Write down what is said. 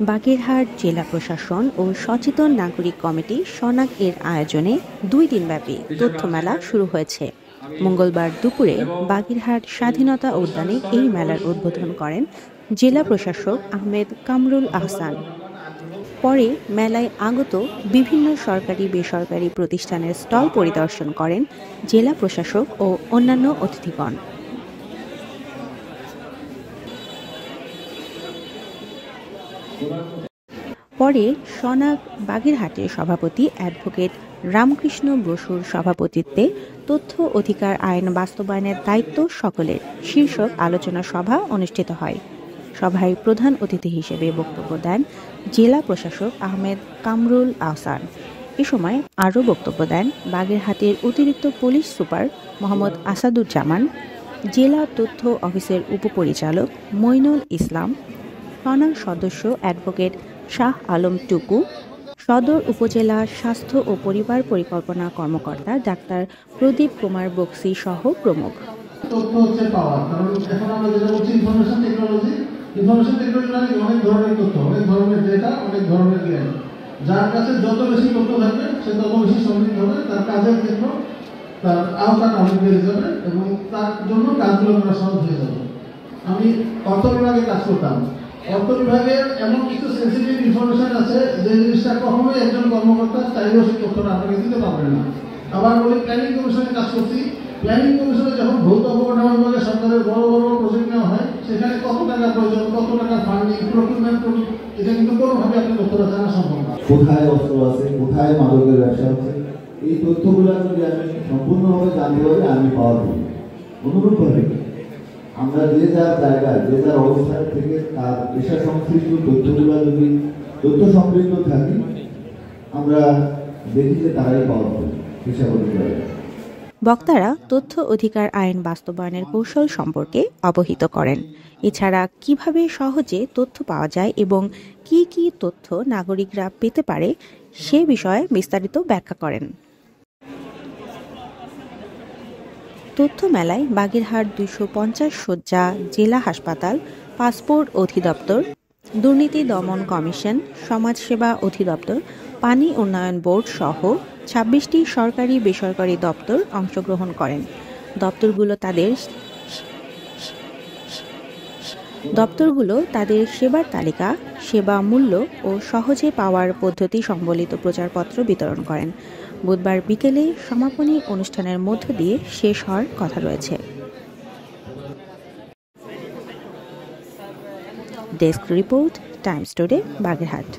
বাগেরহাট জেলা প্রশাসন ও সচেতন নাগরিক কমিটি সনাক এর আয়োজনে 2 দিনব্যাপী তথ্য মেলা শুরু হয়েছে। মঙ্গলবার দুপুরে বাগেরহাট স্বাধীনতা উদ্যানে এই মেলার উদ্বোধন করেন জেলা প্রশাসক আহমেদ কামরুল আহসান। পরে মেলায় আগত বিভিন্ন সরকারি বেসরকারি প্রতিষ্ঠানের স্টল পরিদর্শন করেন জেলা প্রশাসক ও অন্যান্য অতিথিগণ। পরে সনাক বাগেরহাটের সভাপতি অ্যাডভোকেট রামকৃষ্ণ বসুর সভাপতিত্বে তথ্য অধিকার আইন বাস্তবায়নের দায়িত্ব সকলের শীর্ষক আলোচনা সভা অনুষ্ঠিত হয়। সভায় প্রধান অতিথি হিসেবে বক্তব্য দেন জেলা প্রশাসক আহমেদ কামরুল আহসান। এ সময় আরও বক্তব্য দেন বাগেরহাটের অতিরিক্ত পুলিশ সুপার মোহাম্মদ আসাদুজ্জামান, জেলা তথ্য অফিসের উপপরিচালক মইনুল ইসলাম, সনাক সদস্য অ্যাডভোকেট শাহ আলম টুকু, সদর উপজেলা স্বাস্থ্য ও পরিবার পরিকল্পনা কর্মকর্তা ডাক্তার প্রদীপ কুমার বক্সি সহ প্রমুখ। তথ্য হচ্ছে পাওয়ার, কারণ এখন আমরা যেটা বলছি ইনফরমেশন টেকনোলজি মানে অনেক ধরনের তথ্য, অনেক ধরনের ডেটা, অনেক ধরনের জ্ঞান। যার কাছে যত বেশি তথ্য থাকবে সে তত বেশি সমৃদ্ধ হবে, তার কাজের ক্ষেত্র তার আওতাটা অনেক বেড়ে যাবে এবং তার জন্য কাজগুলো করা সহজ হয়ে যাবে। আমি অর্থ বিভাগে কাজ করতাম। অর্থ বিভাগের এমন কিছু সেন্সিটিভ ইনফরমেশন আছে যে জিনিসটা কখনোই একজন কর্মকর্তা চাইলেও সেই তথ্যটা আপনাকে দিতে পারবেন না। আবার বলি প্ল্যানিং কমিশনে কাজ করছি। প্ল্যানিং কমিশনে যখন ভৌত অবকাঠামো বিভাগে সরকারের বড় বড় প্রজেক্ট নেওয়া হয়, সেখানে কত টাকা প্রয়োজন, কত টাকা ফান্ডিং, প্রকিউরমেন্ট, এটা কিন্তু কোনোভাবে আপনি তথ্যটা জানা সম্ভব না। কোথায় অস্ত্র আছে, কোথায় মাদকের ব্যবসা হচ্ছে, এই তথ্যগুলো যদি আমি সম্পূর্ণভাবে জানতে পারি আমি পাওয়ার পাবো। অনুরূপভাবে আমরা যে যার জায়গায় যে যার অবস্থান থেকে তার পেশা সংশ্লিষ্ট তথ্যগুলো যদি তথ্য সমৃদ্ধ থাকি, আমরা দেখি যে তারাই পাওয়ার পাবে পেশা অধিকার। বক্তারা তথ্য অধিকার আইন বাস্তবায়নের কৌশল সম্পর্কে অবহিত করেন। এছাড়া কিভাবে সহজে তথ্য পাওয়া যায় এবং কি কি তথ্য নাগরিকরা পেতে পারে সে বিষয়ে বিস্তারিত ব্যাখ্যা করেন। তথ্য মেলায় বাগেরহাট 250 শয্যা জেলা হাসপাতাল, পাসপোর্ট অধিদপ্তর, দুর্নীতি দমন কমিশন, সমাজসেবা অধিদপ্তর, পানি উন্নয়ন বোর্ড সহ 26টি সরকারি বেসরকারি দপ্তর অংশগ্রহণ করেন। দপ্তরগুলো তাদের সেবার তালিকা, সেবা মূল্য ও সহজে পাওয়ার পদ্ধতি সম্বলিত প্রচারপত্র বিতরণ করেন। বুধবার বিকেলে সমাপনী অনুষ্ঠানের মধ্য দিয়ে শেষ হওয়ার কথা রয়েছে। Desk report, Times today, Bagerhat.